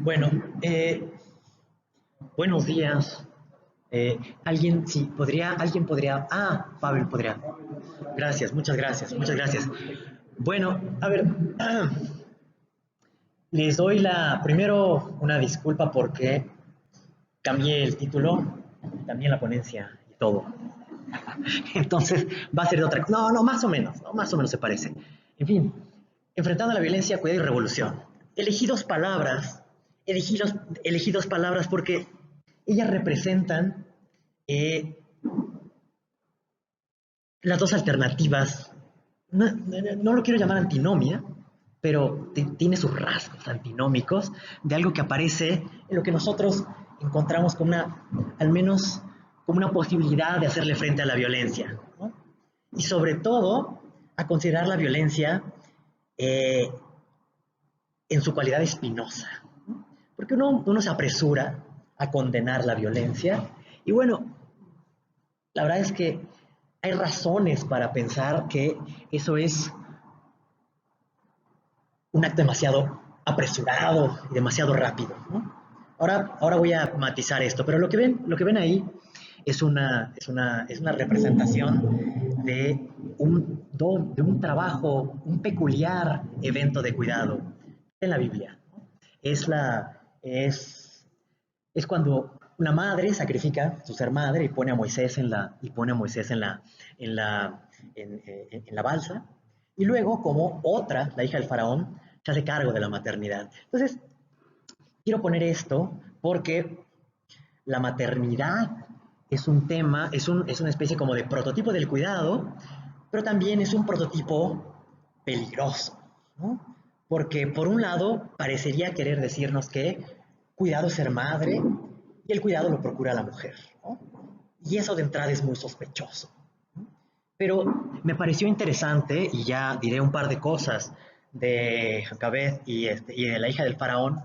Bueno, buenos días. Alguien podría, Pavel podría. Gracias, muchas gracias, muchas gracias. Bueno, a ver, les doy primero una disculpa porque cambié el título, cambié la ponencia y todo. Entonces va a ser de otra cosa. No, no, más o menos, ¿no? Más o menos se parece. En fin, enfrentando la violencia, cuidado y revolución. Elegí dos palabras, elegí dos palabras porque ellas representan eh, las dos alternativas. No lo quiero llamar antinomia, pero tiene sus rasgos antinómicos de algo que aparece en lo que nosotros encontramos como al menos como una posibilidad de hacerle frente a la violencia, ¿no? Y sobre todo a considerar la violencia eh, en su cualidad espinosa, ¿no? Porque uno se apresura a condenar la violencia y bueno, la verdad es que hay razones para pensar que eso es un acto demasiado apresurado y demasiado rápido, ¿no? Ahora voy a matizar esto, pero lo que ven ahí es una representación de un trabajo, un peculiar evento de cuidado en la Biblia. Es, la, es cuando una madre sacrifica su ser madre y pone a Moisés en la balsa, y luego como otra, la hija del faraón, se hace cargo de la maternidad. Entonces, quiero poner esto porque la maternidad es un tema, es una especie como de prototipo del cuidado, pero también es un prototipo peligroso, ¿no? Porque por un lado parecería querer decirnos que cuidado es ser madre y el cuidado lo procura la mujer, ¿no? Y eso de entrada es muy sospechoso, ¿no? Pero me pareció interesante, y ya diré un par de cosas de Jacabed y de la hija del faraón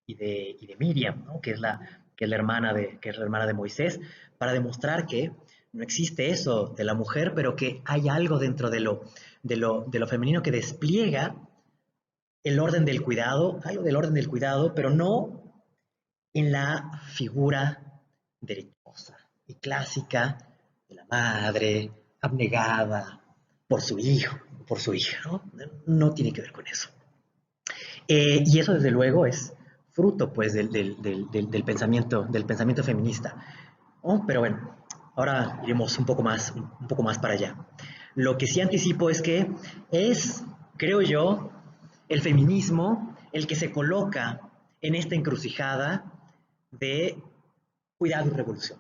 y de Miriam, ¿no? que es la hermana de Moisés, para demostrar que no existe eso de la mujer, pero que hay algo dentro de lo femenino que despliega el orden del cuidado, algo del orden del cuidado, pero no en la figura derechosa y clásica de la madre abnegada por su hijo, por su hija, ¿no? No tiene que ver con eso. Y eso, desde luego, es fruto, pues, del pensamiento feminista, ¿no? Pero bueno, ahora iremos un poco más para allá. Lo que sí anticipo es que es, creo yo, el feminismo el que se coloca en esta encrucijada de cuidado y revolución.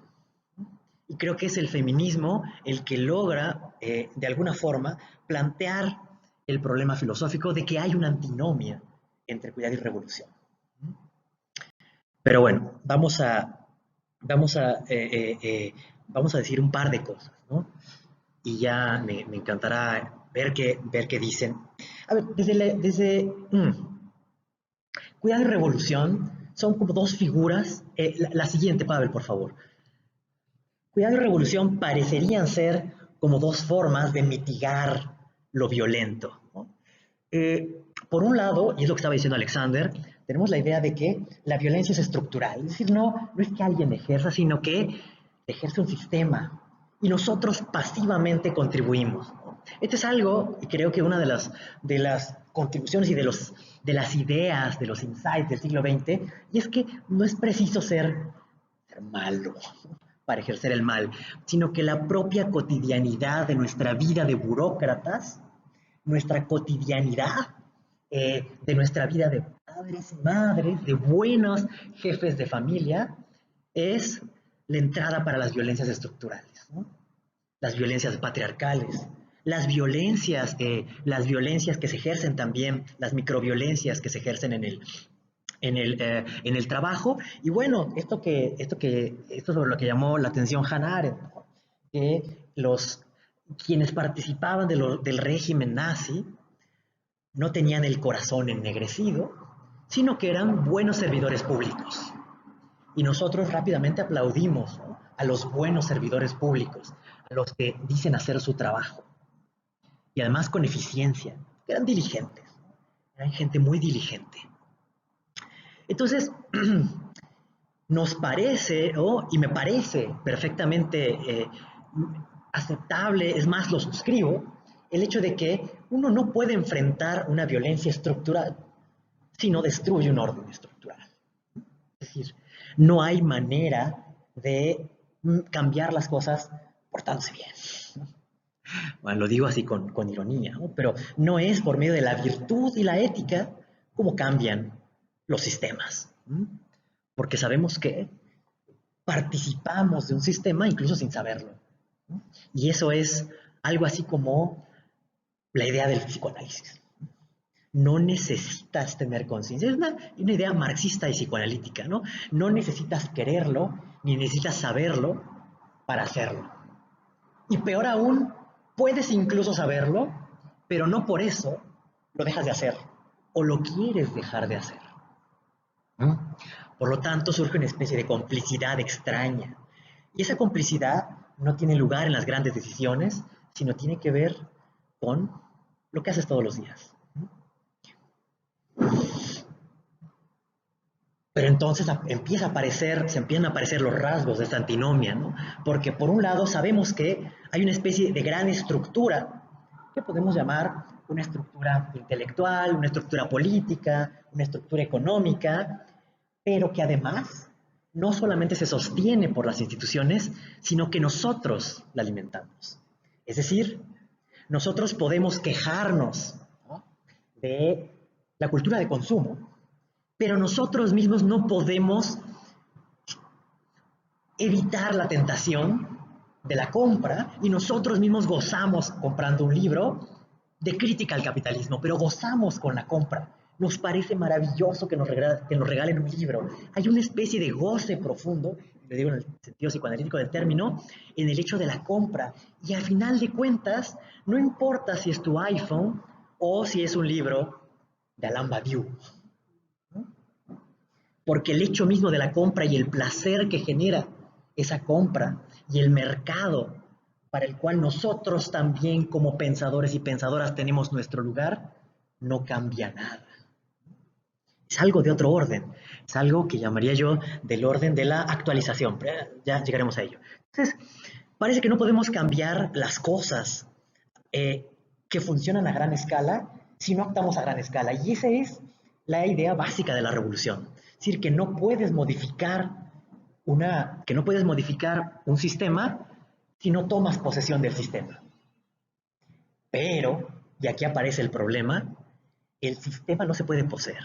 Y creo que es el feminismo el que logra, de alguna forma, plantear el problema filosófico de que hay una antinomia entre cuidado y revolución. Pero bueno, vamos a, eh, eh, vamos a decir un par de cosas, ¿no? Y ya me encantará ver qué dicen. A ver, cuidado y revolución son como dos figuras. La siguiente, Pavel, por favor. Cuidado y revolución parecerían ser como dos formas de mitigar lo violento, ¿no? Por un lado, y es lo que estaba diciendo Alexander, tenemos la idea de que la violencia es estructural, es decir, no es que alguien ejerza, sino que ejerce un sistema y nosotros pasivamente contribuimos, ¿no? Esto es algo, y creo que una de las contribuciones y de las ideas, de los insights del siglo XX, y es que no es preciso ser malo para ejercer el mal, sino que la propia cotidianidad de nuestra vida de burócratas, nuestra cotidianidad de nuestra vida de padres y madres, de buenos jefes de familia, es la entrada para las violencias estructurales, ¿no? Las violencias patriarcales, las violencias que se ejercen también, las microviolencias que se ejercen en el trabajo. Y bueno, esto es lo que llamó la atención Hannah Arendt, ¿no? Que quienes participaban del régimen nazi no tenían el corazón ennegrecido, sino que eran buenos servidores públicos. Y nosotros rápidamente aplaudimos, ¿no?, a los buenos servidores públicos, a los que dicen hacer su trabajo. Y además con eficiencia, eran diligentes, eran gente muy diligente. Entonces, nos parece, y me parece perfectamente aceptable, es más, lo suscribo, el hecho de que uno no puede enfrentar una violencia estructural si no destruye un orden estructural. Es decir, no hay manera de cambiar las cosas portándose bien. Bueno, lo digo así con ironía, ¿no? Pero no es por medio de la virtud y la ética como cambian los sistemas. Porque sabemos que participamos de un sistema incluso sin saberlo. Y eso es algo así como la idea del psicoanálisis. No necesitas tener conciencia. Es una idea marxista y psicoanalítica, ¿no? No necesitas quererlo, ni necesitas saberlo para hacerlo. Y peor aún, puedes incluso saberlo, pero no por eso lo dejas de hacer o lo quieres dejar de hacer. Por lo tanto, surge una especie de complicidad extraña. Y esa complicidad no tiene lugar en las grandes decisiones, sino tiene que ver con lo que haces todos los días. Pero entonces se empiezan a aparecer los rasgos de esta antinomia, ¿no? Porque por un lado sabemos que hay una especie de gran estructura que podemos llamar una estructura intelectual, una estructura política, una estructura económica, pero que además no solamente se sostiene por las instituciones, sino que nosotros la alimentamos. Es decir, nosotros podemos quejarnos, ¿no?, de la cultura de consumo, pero nosotros mismos no podemos evitar la tentación de la compra y nosotros mismos gozamos comprando un libro de crítica al capitalismo, pero gozamos con la compra. Nos parece maravilloso que nos regalen un libro. Hay una especie de goce profundo, le digo en el sentido psicoanalítico del término, en el hecho de la compra. Y al final de cuentas, no importa si es tu iPhone o si es un libro de Alain Badiou, porque el hecho mismo de la compra y el placer que genera esa compra y el mercado para el cual nosotros también como pensadores y pensadoras tenemos nuestro lugar, no cambia nada. Es algo de otro orden, es algo que llamaría yo del orden de la actualización, pero ya llegaremos a ello. Entonces, parece que no podemos cambiar las cosas que funcionan a gran escala si no actuamos a gran escala, y esa es la idea básica de la revolución. Es decir, que no puedes modificar un sistema si no tomas posesión del sistema. Pero, y aquí aparece el problema, el sistema no se puede poseer.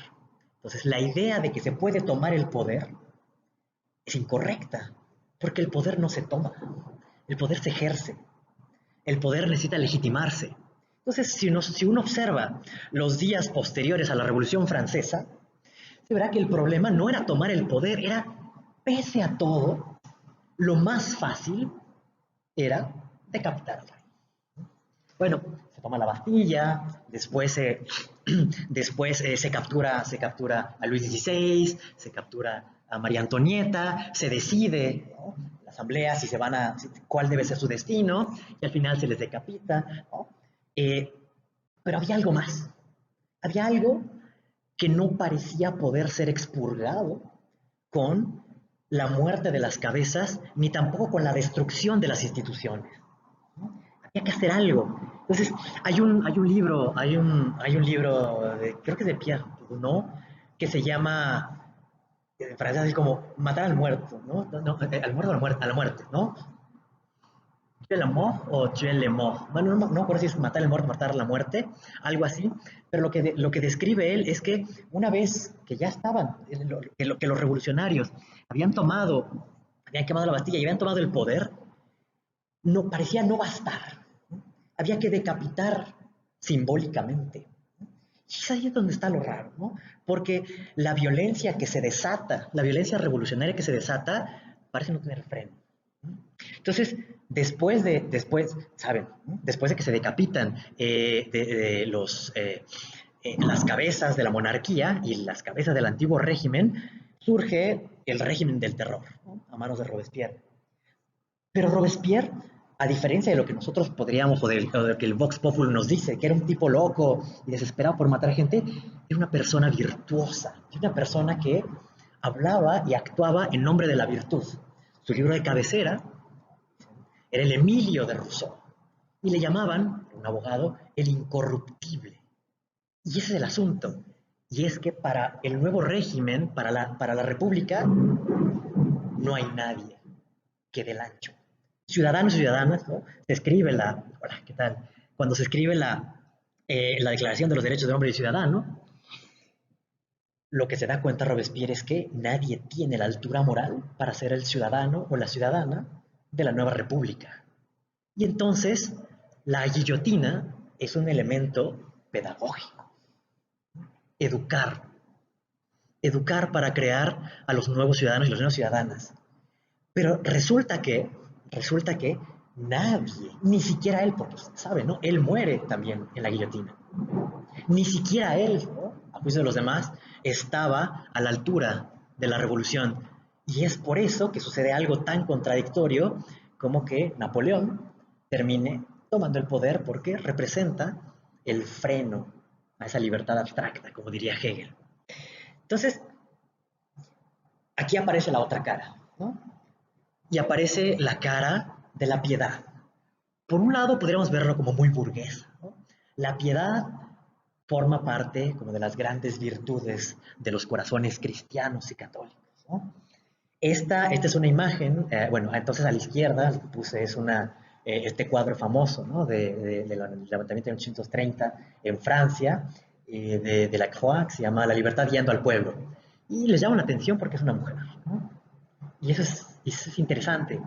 Entonces, la idea de que se puede tomar el poder es incorrecta, porque el poder no se toma, el poder se ejerce, el poder necesita legitimarse. Entonces, si uno observa los días posteriores a la Revolución Francesa, se verá que el problema no era tomar el poder, era, pese a todo, lo más fácil era decapitar al rey. Bueno, se toma la Bastilla, después se captura a Luis XVI, se captura a María Antonieta, se decide, ¿no?, la asamblea cuál debe ser su destino, y al final se les decapita, ¿no? Pero había algo más, había algo que no parecía poder ser expurgado con la muerte de las cabezas, ni tampoco con la destrucción de las instituciones, ¿no? Había que hacer algo. Entonces, hay un libro, creo que es de Pierre Proudhon, que se llama, en francés, así como matar al muerto, ¿no? Al muerto a la muerte, ¿no? Tuer la mort o tuer le mort. Bueno, no recuerdo si es matar el muerto, matar la muerte, algo así, pero lo que describe él es que una vez que ya estaban, que los revolucionarios habían quemado la Bastilla y habían tomado el poder, parecía no bastar, ¿no? Había que decapitar simbólicamente. Y ahí es donde está lo raro, ¿no? Porque la violencia la violencia revolucionaria que se desata, parece no tener freno. Entonces, ¿saben?, después de que se decapitan las cabezas de la monarquía y las cabezas del antiguo régimen, surge el régimen del terror, ¿no?, a manos de Robespierre. Pero Robespierre, a diferencia de lo que nosotros podríamos, o de lo que el Vox Populi nos dice, que era un tipo loco y desesperado por matar gente, era una persona virtuosa, una persona que hablaba y actuaba en nombre de la virtud. Su libro de cabecera era el Emilio de Rousseau, y le llamaban, un abogado, el incorruptible. Y ese es el asunto. Y es que para el nuevo régimen, para la república, no hay nadie que dé el ancho. Ciudadanos y ciudadanas, ¿no? Se escribe la... Hola, ¿qué tal? Cuando se escribe la Declaración de los Derechos del Hombre y Ciudadano, lo que se da cuenta Robespierre es que nadie tiene la altura moral para ser el ciudadano o la ciudadana de la nueva república. Y entonces, la guillotina es un elemento pedagógico. Educar. Educar para crear a los nuevos ciudadanos y las nuevas ciudadanas. Pero resulta que nadie, ni siquiera él, porque usted sabe, ¿no? Él muere también en la guillotina. Ni siquiera él, ¿no? A juicio de los demás, estaba a la altura de la revolución. Y es por eso que sucede algo tan contradictorio como que Napoleón termine tomando el poder porque representa el freno a esa libertad abstracta, como diría Hegel. Entonces, aquí aparece la otra cara, ¿no? Y aparece la cara de la piedad. Por un lado, podríamos verlo como muy burguesa, ¿no? La piedad forma parte como de las grandes virtudes de los corazones cristianos y católicos, ¿no? Esta es una imagen, bueno, entonces a la izquierda lo que puse es este cuadro famoso, ¿no? Del levantamiento de 1830 en Francia, de Lacroix, que se llama La libertad guiando al pueblo. Y les llama la atención porque es una mujer, ¿no? Y eso es interesante.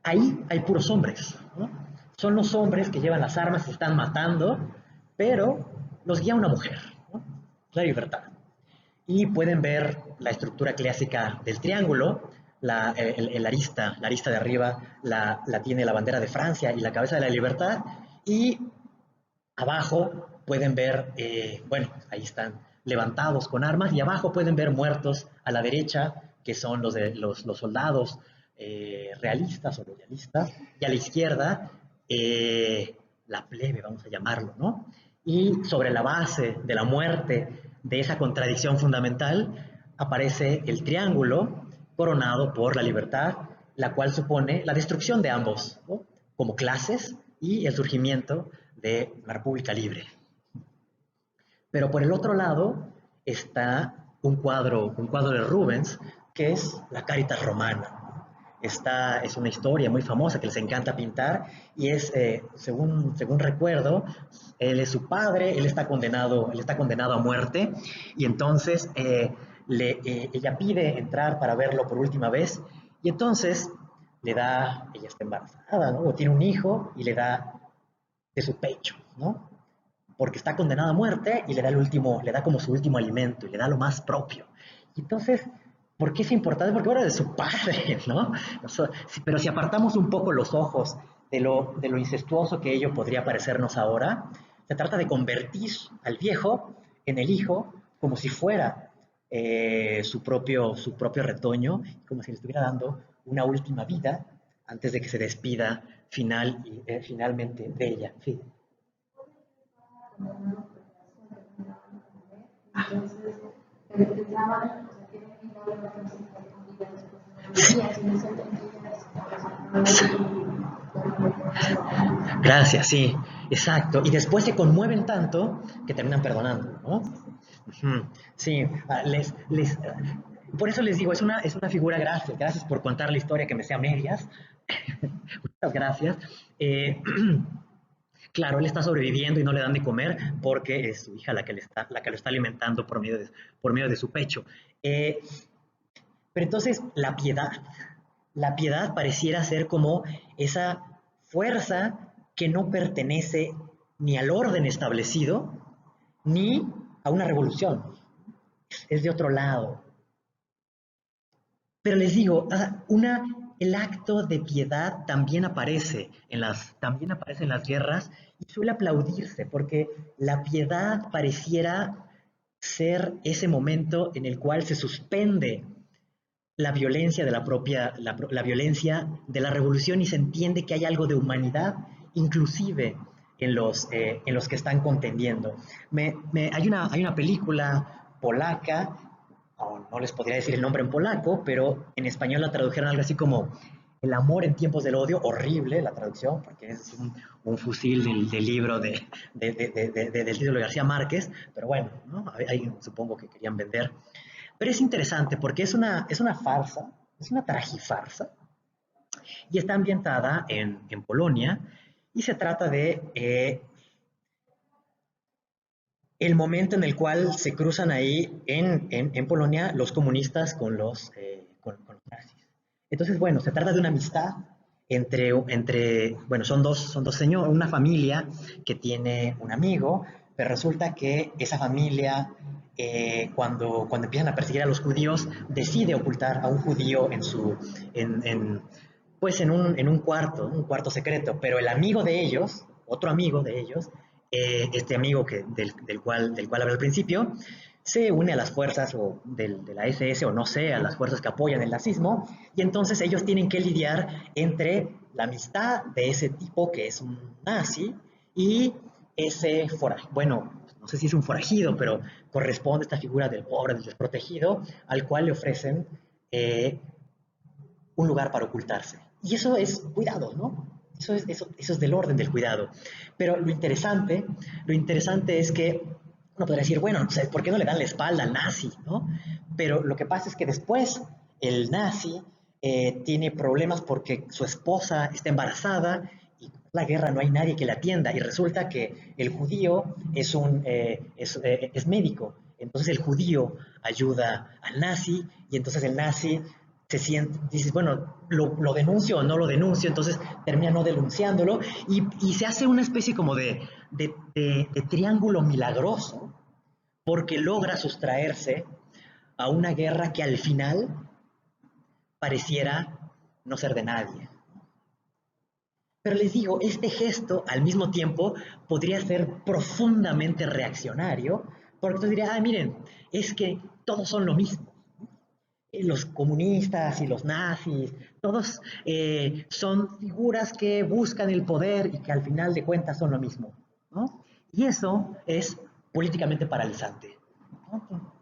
Ahí hay puros hombres, ¿no? Son los hombres que llevan las armas y se están matando, pero los guía una mujer, ¿no? La libertad. Y pueden ver la estructura clásica del triángulo, la arista de arriba la tiene la bandera de Francia y la cabeza de la libertad, y abajo pueden ver, bueno, ahí están levantados con armas, y abajo pueden ver muertos a la derecha, que son los soldados realistas o loyalistas, y a la izquierda la plebe, vamos a llamarlo, ¿no? Y sobre la base de la muerte, de esa contradicción fundamental, aparece el triángulo coronado por la libertad, la cual supone la destrucción de ambos, ¿no? Como clases y el surgimiento de una república libre. Pero por el otro lado está un cuadro de Rubens, que es la Caritas Romana. Esta es una historia muy famosa que les encanta pintar, y es, según recuerdo, él es su padre, él está condenado a muerte, y entonces ella pide entrar para verlo por última vez, y entonces ella está embarazada, ¿no? O tiene un hijo, y le da de su pecho, ¿no? Porque está condenada a muerte, y le da como su último alimento, y le da lo más propio. Y entonces, ¿por qué es importante? Porque ahora es de su padre, ¿no? Pero si apartamos un poco los ojos de lo incestuoso que ello podría parecernos ahora, se trata de convertir al viejo en el hijo, como si fuera su propio retoño, como si le estuviera dando una última vida antes de que se despida finalmente de ella. Sí. Entonces, pensaban, o sea, que era una relación y ya después no había, sino se Gracias, sí, exacto. Y después se conmueven tanto que terminan perdonando, ¿no? Ujú. Sí, por eso les digo, es una figura, gracias por contar la historia que me sé a medias. Muchas gracias. Claro, él está sobreviviendo y no le dan de comer porque es su hija la que lo está alimentando por medio de su pecho. Pero entonces la piedad pareciera ser como esa fuerza que no pertenece ni al orden establecido ni a una revolución. Es de otro lado. Pero les digo, el acto de piedad también aparece en las guerras, y suele aplaudirse porque la piedad pareciera ser ese momento en el cual se suspende la violencia la violencia de la revolución, y se entiende que hay algo de humanidad, inclusive en los que están contendiendo. Hay una película polaca, no les podría decir el nombre en polaco, pero en español la tradujeron algo así como El amor en tiempos del odio. Horrible la traducción, porque es un fusil del libro del título de García Márquez, pero bueno, ¿no? Ahí supongo que querían vender. Pero es interesante porque es una farsa, es una tragifarsa, y está ambientada en Polonia, y se trata de el momento en el cual se cruzan ahí en Polonia los comunistas con los nazis. Entonces, bueno, se trata de una amistad bueno, son dos señores, una familia que tiene un amigo, pero resulta que esa familia, cuando empiezan a perseguir a los judíos, decide ocultar a un judío pues en un cuarto secreto, pero el amigo de ellos, otro amigo de ellos, este amigo del cual hablé al principio, se une a las fuerzas de la SS, o no sé, a las fuerzas que apoyan el nazismo, y entonces ellos tienen que lidiar entre la amistad de ese tipo que es un nazi y ese forajido, bueno, no sé si es un forajido, pero corresponde a esta figura del pobre, del desprotegido, al cual le ofrecen un lugar para ocultarse. Y eso es cuidado, ¿no? Eso es del orden del cuidado. Pero lo interesante es que uno podría decir, bueno, ¿por qué no le dan la espalda al nazi, ¿no? Pero lo que pasa es que después el nazi tiene problemas porque su esposa está embarazada y la guerra no hay nadie que la atienda, y resulta que el judío es médico. Entonces el judío ayuda al nazi, y entonces el nazi se siente, dices, bueno, lo denuncio o no lo denuncio, entonces termina no denunciándolo, y se hace una especie como de triángulo milagroso, porque logra sustraerse a una guerra que al final pareciera no ser de nadie. Pero les digo, este gesto al mismo tiempo podría ser profundamente reaccionario, porque tú dirías, miren, es que todos son lo mismo. Los comunistas y los nazis, todos son figuras que buscan el poder y que al final de cuentas son lo mismo, ¿no? Y eso es políticamente paralizante, ¿no?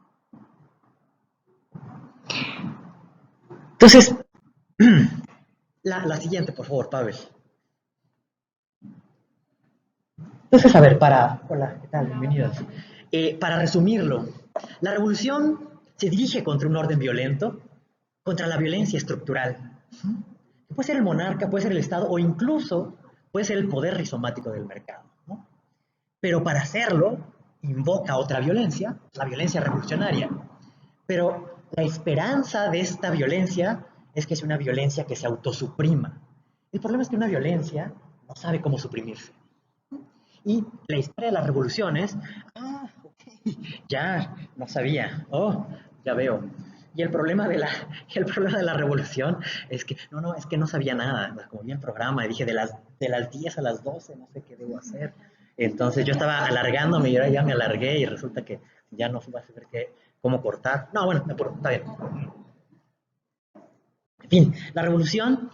Entonces, la siguiente, por favor, Pavel. Entonces, a ver, hola, ¿qué tal? Bienvenidos. Para resumirlo, la revolución se dirige contra un orden violento, contra la violencia estructural. Puede ser el monarca, puede ser el Estado, o incluso puede ser el poder rizomático del mercado, ¿no? Pero para hacerlo, invoca otra violencia, la violencia revolucionaria. Pero la esperanza de esta violencia es que es una violencia que se autosuprima. El problema es que una violencia no sabe cómo suprimirse. Y la historia de las revoluciones, ya, no sabía, ya veo. Y el problema de la revolución es que, no, es que no sabía nada. Como vi el programa, dije de las 10 a las 12, no sé qué debo hacer. Entonces yo estaba alargándome y ahora ya me alargué y resulta que ya no iba a saber cómo cortar. No, bueno, está bien. En fin, la revolución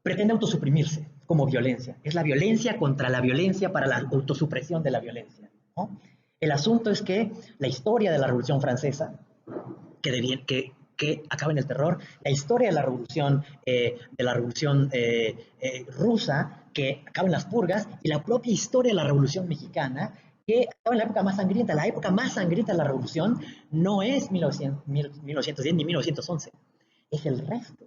pretende autosuprimirse como violencia. Es la violencia contra la violencia para la autosupresión de la violencia, ¿no? El asunto es que la historia de la Revolución Francesa, que acaba en el terror, la historia de la revolución rusa, que acaba en las purgas, y la propia historia de la Revolución Mexicana, que acaba en la época más sangrienta. La época más sangrienta de la revolución no es 1910 ni 1911, es el resto.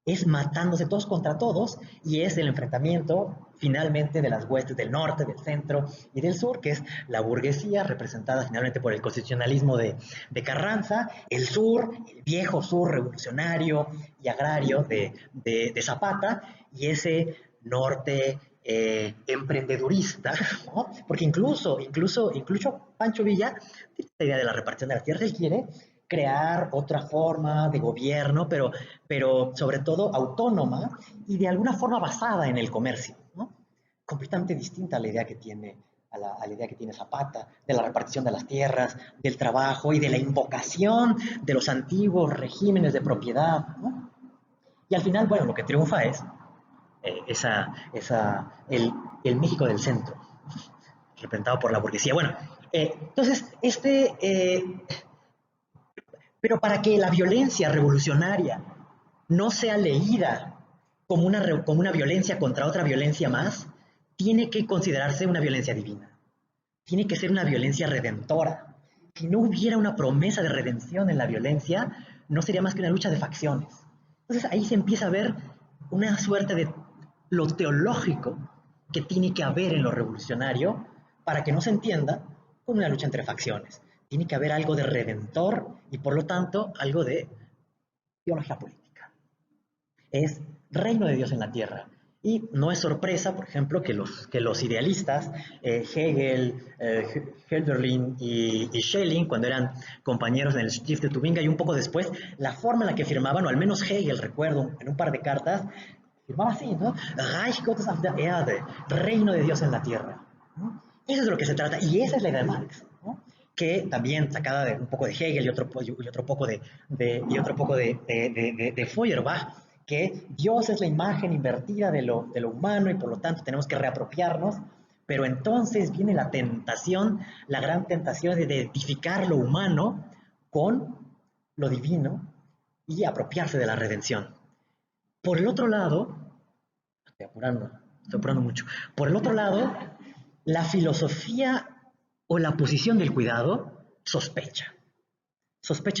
Es matándose todos contra todos, y es el enfrentamiento finalmente de las huestes del norte, del centro y del sur, que es la burguesía representada finalmente por el constitucionalismo de Carranza, el sur, el viejo sur revolucionario y agrario de Zapata, y ese norte emprendedurista, ¿no? Porque incluso Pancho Villa tiene esta idea de la repartición de las tierras. Él quiere crear otra forma de gobierno, pero sobre todo autónoma y de alguna forma basada en el comercio, ¿no? Completamente distinta a la idea que tiene, a la idea que tiene Zapata, de la repartición de las tierras, del trabajo y de la invocación de los antiguos regímenes de propiedad, ¿no? Y al final, bueno, lo que triunfa es el México del centro, representado por la burguesía. Bueno, entonces, pero para que la violencia revolucionaria no sea leída como una violencia contra otra violencia más, tiene que considerarse una violencia divina. Tiene que ser una violencia redentora. Si no hubiera una promesa de redención en la violencia, no sería más que una lucha de facciones. Entonces ahí se empieza a ver una suerte de lo teológico que tiene que haber en lo revolucionario para que no se entienda como una lucha entre facciones. Tiene que haber algo de redentor y por lo tanto algo de teología política. Es reino de Dios en la tierra. Y no es sorpresa, por ejemplo, que los idealistas, Hegel, Hölderlin y Schelling, cuando eran compañeros en el Stift de Tubinga y un poco después, la forma en la que firmaban, o al menos Hegel, recuerdo, en un par de cartas, firmaba así, ¿no? Reich Gottes auf der Erde, reino de Dios en la tierra. ¿No? Eso es de lo que se trata, y esa es la idea de Marx, ¿no? Que también sacada de un poco de Hegel y otro poco de Feuerbach, que Dios es la imagen invertida de lo humano y por lo tanto tenemos que reapropiarnos, pero entonces viene la tentación, la gran tentación de identificar lo humano con lo divino y apropiarse de la redención. Por el otro lado, estoy apurando mucho, por el otro lado, la filosofía o la posición del cuidado sospecha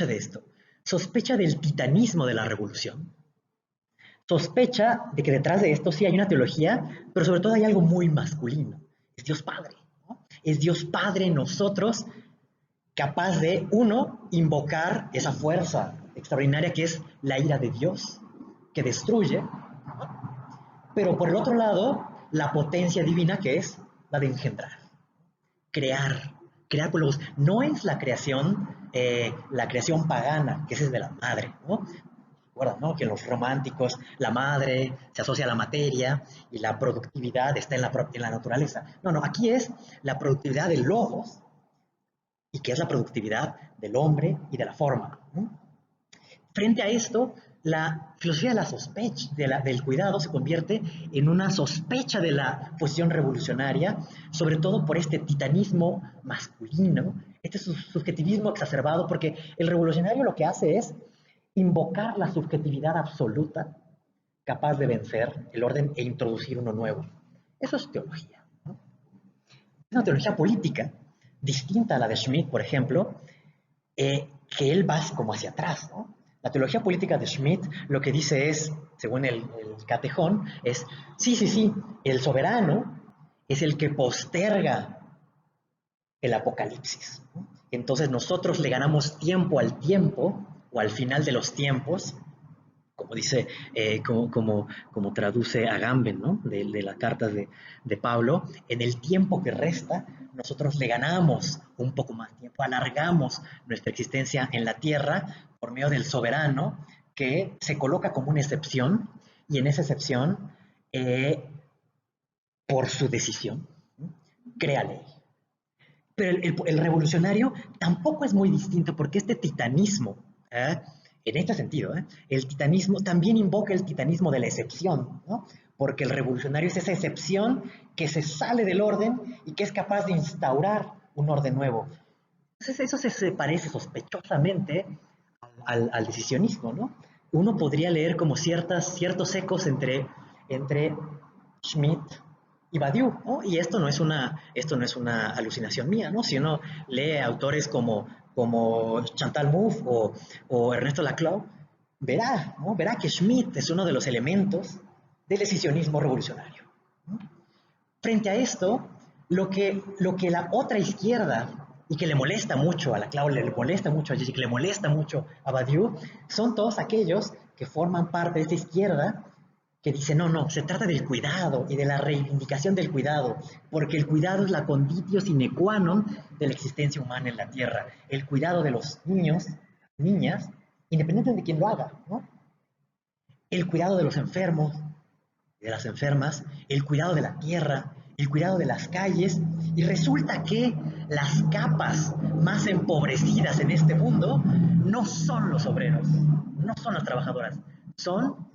de esto, sospecha del titanismo de la revolución, sospecha de que detrás de esto sí hay una teología, pero sobre todo hay algo muy masculino. Es Dios Padre, ¿no? Es Dios Padre en nosotros, capaz de, uno, invocar esa fuerza extraordinaria que es la ira de Dios, que destruye, ¿no? Pero por el otro lado, la potencia divina que es la de engendrar, crear por los... No es la creación pagana, que esa es de la madre, ¿no? Recuerdan, ¿no? Que en los románticos la madre se asocia a la materia y la productividad está en la naturaleza. No, aquí es la productividad del logos y que es la productividad del hombre y de la forma, ¿no? Frente a esto, la filosofía de la sospecha, del cuidado, se convierte en una sospecha de la posición revolucionaria, sobre todo por este titanismo masculino, este subjetivismo exacerbado, porque el revolucionario lo que hace es invocar la subjetividad absoluta capaz de vencer el orden e introducir uno nuevo. Eso es teología, ¿no? Es una teología política, distinta a la de Schmitt, por ejemplo, que él va como hacia atrás, ¿no? La teología política de Schmitt lo que dice es, según el Catejón, es, sí, el soberano es el que posterga el apocalipsis, ¿no? Entonces nosotros le ganamos tiempo al tiempo, o al final de los tiempos, como dice, como traduce Agamben, ¿no? De las cartas de Pablo, en el tiempo que resta, nosotros le ganamos un poco más tiempo, alargamos nuestra existencia en la tierra por medio del soberano que se coloca como una excepción, y en esa excepción, por su decisión, ¿no? Crea ley. Pero el revolucionario tampoco es muy distinto, porque este titanismo, en este sentido, el titanismo también invoca el titanismo de la excepción, ¿no? Porque el revolucionario es esa excepción que se sale del orden y que es capaz de instaurar un orden nuevo. Entonces eso se parece sospechosamente al decisionismo, ¿no? Uno podría leer como ciertos ecos entre Schmitt y Badiou, ¿no? Y esto no es una alucinación mía, ¿no? Si uno lee autores como Chantal Mouffe o Ernesto Laclau, verá, ¿no? Verá que Schmitt es uno de los elementos del decisionismo revolucionario, ¿no? Frente a esto, lo que la otra izquierda, y que le molesta mucho a Laclau, le molesta mucho a Gigi, que le molesta mucho a Badiou, son todos aquellos que forman parte de esta izquierda que dice, no, se trata del cuidado y de la reivindicación del cuidado, porque el cuidado es la conditio sine qua non de la existencia humana en la Tierra. El cuidado de los niños, niñas, independientemente de quién lo haga, ¿no? El cuidado de los enfermos, de las enfermas, el cuidado de la tierra, el cuidado de las calles, y resulta que las capas más empobrecidas en este mundo no son los obreros, no son las trabajadoras, son,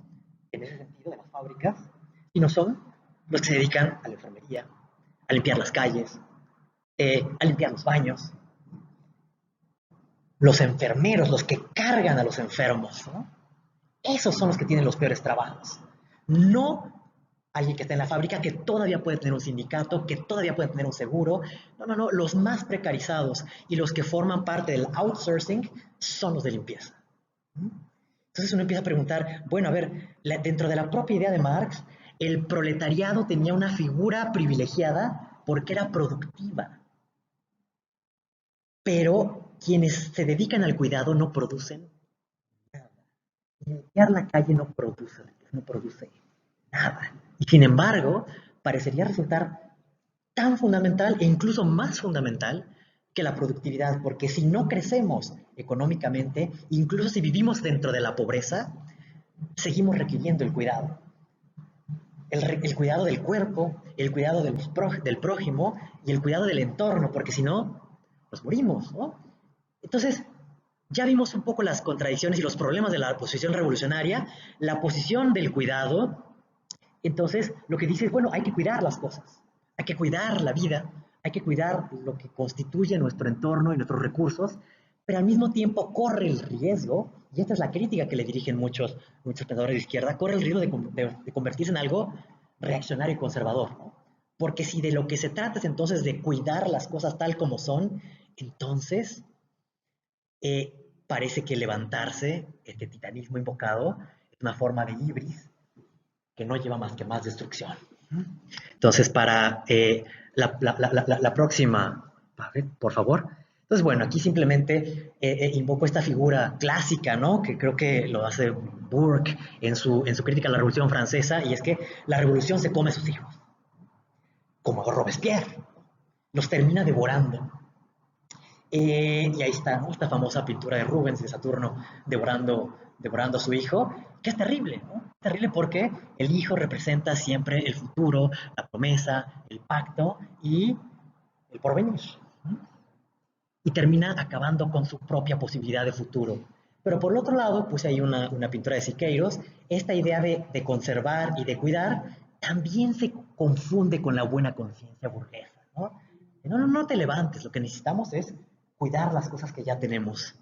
en ese sentido, de las fábricas, sino son los que se dedican a la enfermería, a limpiar las calles, a limpiar los baños, los enfermeros, los que cargan a los enfermos, ¿no? Esos son los que tienen los peores trabajos. No alguien que está en la fábrica que todavía puede tener un sindicato, que todavía puede tener un seguro. No, no, no. Los más precarizados y los que forman parte del outsourcing son los de limpieza. Entonces uno empieza a preguntar, bueno, a ver, dentro de la propia idea de Marx, el proletariado tenía una figura privilegiada porque era productiva. Pero quienes se dedican al cuidado no producen nada. Limpiar la calle no produce nada. Y sin embargo, parecería resultar tan fundamental e incluso más fundamental que la productividad, porque si no crecemos económicamente, incluso si vivimos dentro de la pobreza, seguimos requiriendo el cuidado. El cuidado del cuerpo, el cuidado del prójimo y el cuidado del entorno, porque si no, nos morimos, ¿no? Entonces, ya vimos un poco las contradicciones y los problemas de la posición revolucionaria, la posición del cuidado. Entonces, lo que dice es, bueno, hay que cuidar las cosas, hay que cuidar la vida, hay que cuidar lo que constituye nuestro entorno y nuestros recursos, pero al mismo tiempo corre el riesgo, y esta es la crítica que le dirigen muchos pensadores de izquierda, corre el riesgo de convertirse en algo reaccionario y conservador, ¿no? Porque si de lo que se trata es entonces de cuidar las cosas tal como son, entonces parece que levantarse, este titanismo invocado, es una forma de ibris que no lleva más que más destrucción. Entonces, para la próxima, a ver, por favor. Entonces, bueno, aquí simplemente invoco esta figura clásica, ¿no? Que creo que lo hace Burke en su crítica a la Revolución Francesa, y es que la revolución se come a sus hijos, como Robespierre, los termina devorando. Y ahí está, ¿no? Esta famosa pintura de Rubens de Saturno devorando a su hijo, que es terrible, ¿no? Es terrible porque el hijo representa siempre el futuro, la promesa, el pacto y el porvenir, ¿no? Y termina acabando con su propia posibilidad de futuro. Pero por el otro lado, pues hay una pintura de Siqueiros, esta idea de conservar y de cuidar también se confunde con la buena conciencia burguesa, ¿no? No, no, no te levantes, lo que necesitamos es cuidar las cosas que ya tenemos.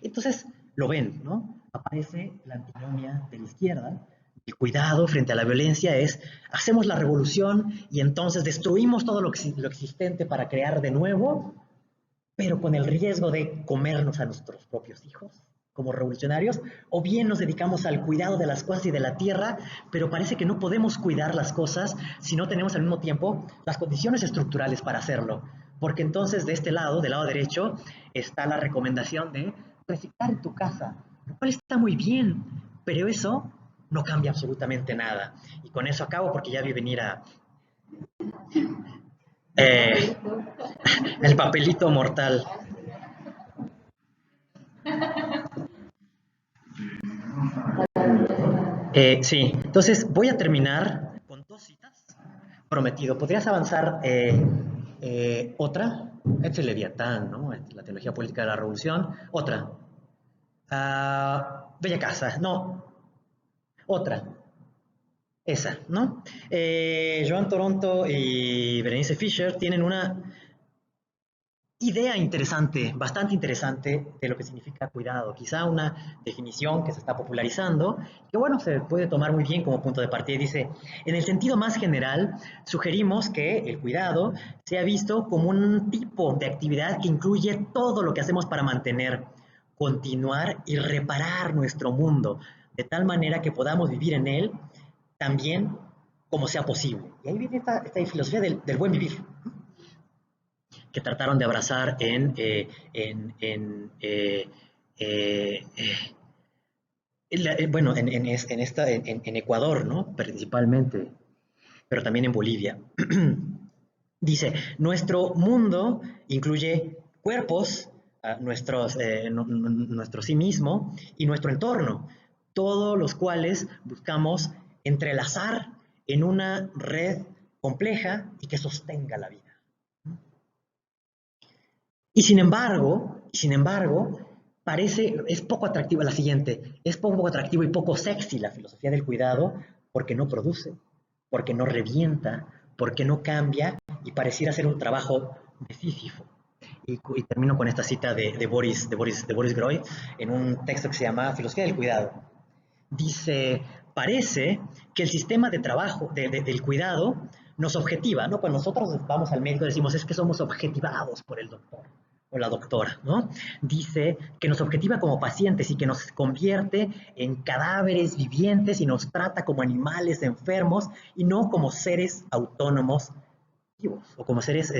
Entonces, lo ven, ¿no? Aparece la antinomia de la izquierda. El cuidado frente a la violencia es, hacemos la revolución y entonces destruimos todo lo existente para crear de nuevo, pero con el riesgo de comernos a nuestros propios hijos como revolucionarios, o bien nos dedicamos al cuidado de las cosas y de la tierra, pero parece que no podemos cuidar las cosas si no tenemos al mismo tiempo las condiciones estructurales para hacerlo. Porque entonces de este lado, del lado derecho, está la recomendación de reciclar en tu casa, lo cual está muy bien, pero eso no cambia absolutamente nada. Y con eso acabo porque ya vi venir a eh, el papelito mortal. Sí, entonces voy a terminar con dos citas. Prometido. ¿Podrías avanzar otra? Este es Leviatán, ¿no? La teología política de la revolución. Otra. Bella Casa. No, otra. Esa, ¿no? Joan Toronto y Berenice Fisher tienen una idea interesante, bastante interesante de lo que significa cuidado. Quizá una definición que se está popularizando, que bueno, se puede tomar muy bien como punto de partida. Dice, en el sentido más general, sugerimos que el cuidado sea visto como un tipo de actividad que incluye todo lo que hacemos para mantener, continuar y reparar nuestro mundo, de tal manera que podamos vivir en él también como sea posible. Y ahí viene esta filosofía del buen vivir, que trataron de abrazar bueno, en Ecuador, ¿no? Principalmente, pero también en Bolivia. Dice, nuestro mundo incluye cuerpos, nuestro sí mismo y nuestro entorno, todos los cuales buscamos entrelazar en una red compleja y que sostenga la vida. Y sin embargo, es poco atractiva la siguiente, es poco atractivo y poco sexy la filosofía del cuidado porque no produce, porque no revienta, porque no cambia y pareciera ser un trabajo de Sísifo. Y termino con esta cita de Boris Groy en un texto que se llama Filosofía del Cuidado. Dice, parece que el sistema de trabajo, del cuidado, nos objetiva, ¿no? Cuando nosotros vamos al médico decimos, es que somos objetivados por el doctor o la doctora, ¿no? Dice que nos objetiva como pacientes y que nos convierte en cadáveres vivientes y nos trata como animales enfermos y no como seres autónomos vivos o como seres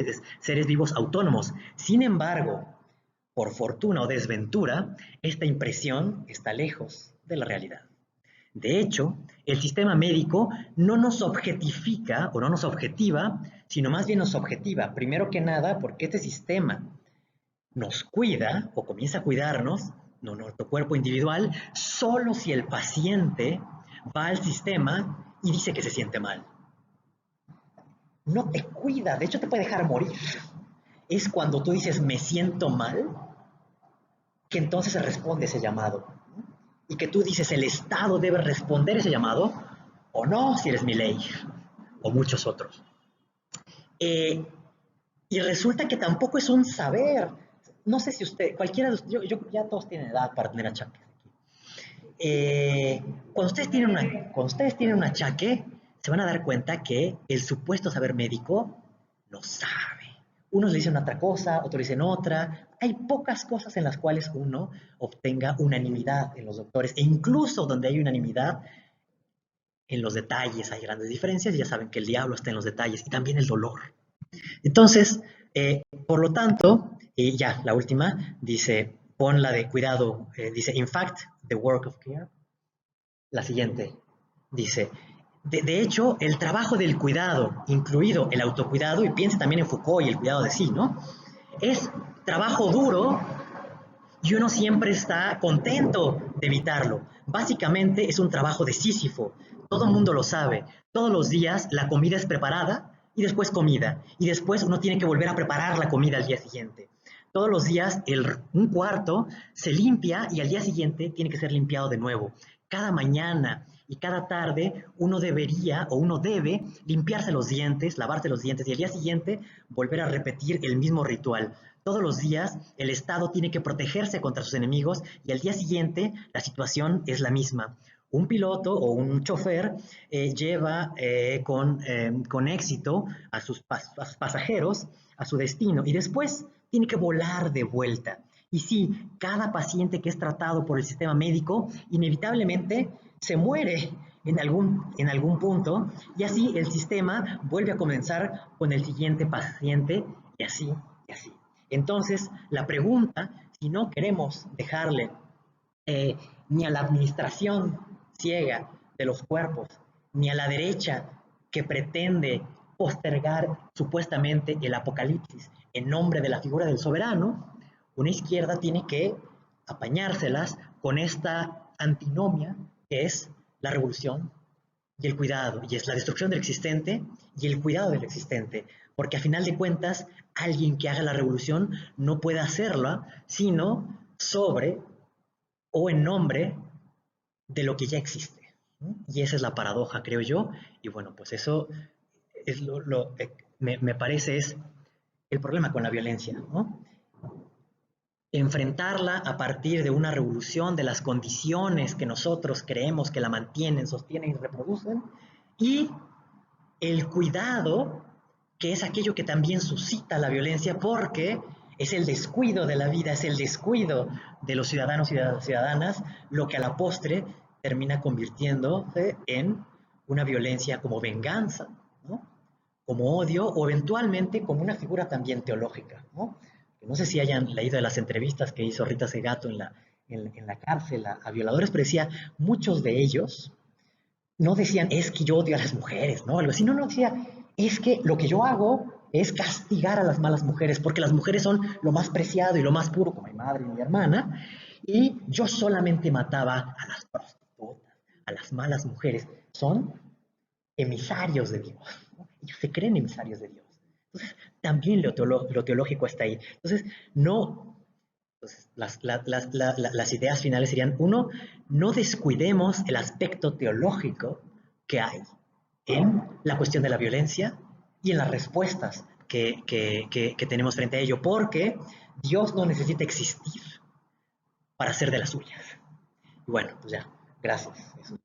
vivos autónomos. Sin embargo, por fortuna o desventura, esta impresión está lejos de la realidad. De hecho, el sistema médico no nos objetifica o no nos objetiva, sino más bien nos objetiva, primero que nada, porque este sistema nos cuida o comienza a cuidarnos, nuestro cuerpo individual, solo si el paciente va al sistema y dice que se siente mal. No te cuida, de hecho te puede dejar morir. Es cuando tú dices me siento mal, que entonces se responde ese llamado. Y que tú dices el Estado debe responder ese llamado, o no, si eres Milei, o muchos otros. Y resulta que tampoco es un saber. No sé si usted, cualquiera de ustedes, ya todos tienen edad para tener achaques. Cuando ustedes tienen un achaque, se van a dar cuenta que el supuesto saber médico no sabe. Unos le dicen otra cosa, otros dicen otra. Hay pocas cosas en las cuales uno obtenga unanimidad en los doctores, e incluso donde hay unanimidad, en los detalles hay grandes diferencias, y ya saben que el diablo está en los detalles, y también el dolor. Entonces, por lo tanto, ya, la última, dice, pon la de cuidado, dice, in fact, the work of care. La siguiente, dice, de hecho, el trabajo del cuidado, incluido el autocuidado, y piense también en Foucault y el cuidado de sí, ¿no? Es trabajo duro y uno siempre está contento de evitarlo. Básicamente es un trabajo de Sísifo. Todo el mundo lo sabe. Todos los días la comida es preparada y después comida. Y después uno tiene que volver a preparar la comida al día siguiente. Todos los días un cuarto se limpia y al día siguiente tiene que ser limpiado de nuevo. Cada mañana y cada tarde uno debería o uno debe limpiarse los dientes, lavarse los dientes y al día siguiente volver a repetir el mismo ritual. Todos los días el Estado tiene que protegerse contra sus enemigos y al día siguiente la situación es la misma. Un piloto o un chofer lleva con éxito a sus pasajeros a su destino y después tiene que volar de vuelta. Y sí, cada paciente que es tratado por el sistema médico inevitablemente se muere en algún punto y así el sistema vuelve a comenzar con el siguiente paciente y así y así. Entonces, la pregunta, si no queremos dejarle ni a la administración ciega de los cuerpos, ni a la derecha que pretende postergar supuestamente el apocalipsis en nombre de la figura del soberano, una izquierda tiene que apañárselas con esta antinomia que es la revolución y el cuidado, y es la destrucción del existente y el cuidado del existente, porque a final de cuentas, alguien que haga la revolución no puede hacerla sino sobre o en nombre de lo que ya existe. ¿No? Y esa es la paradoja, creo yo, y bueno, pues eso es me parece es el problema con la violencia, ¿no? Enfrentarla a partir de una revolución, de las condiciones que nosotros creemos que la mantienen, sostienen y reproducen, y el cuidado, que es aquello que también suscita la violencia, porque es el descuido de la vida, es el descuido de los ciudadanos y de las ciudadanas, lo que a la postre termina convirtiéndose en una violencia como venganza, ¿no? Como odio o eventualmente como una figura también teológica, ¿no? No sé si hayan leído de las entrevistas que hizo Rita Segato en la cárcel a violadores, pero decía, muchos de ellos no decían, es que yo odio a las mujeres, ¿no? Algo así, no, decía, es que lo que yo hago es castigar a las malas mujeres, porque las mujeres son lo más preciado y lo más puro, como mi madre y mi hermana, y yo solamente mataba a las prostitutas, a las malas mujeres. Son emisarios de Dios, ¿no? Ellos se creen emisarios de Dios. Entonces, también lo teológico está ahí. Entonces, no, entonces, las ideas finales serían, uno, no descuidemos el aspecto teológico que hay en la cuestión de la violencia y en las respuestas que tenemos frente a ello, porque Dios no necesita existir para hacer de las suyas. Y bueno, pues ya, gracias. Eso.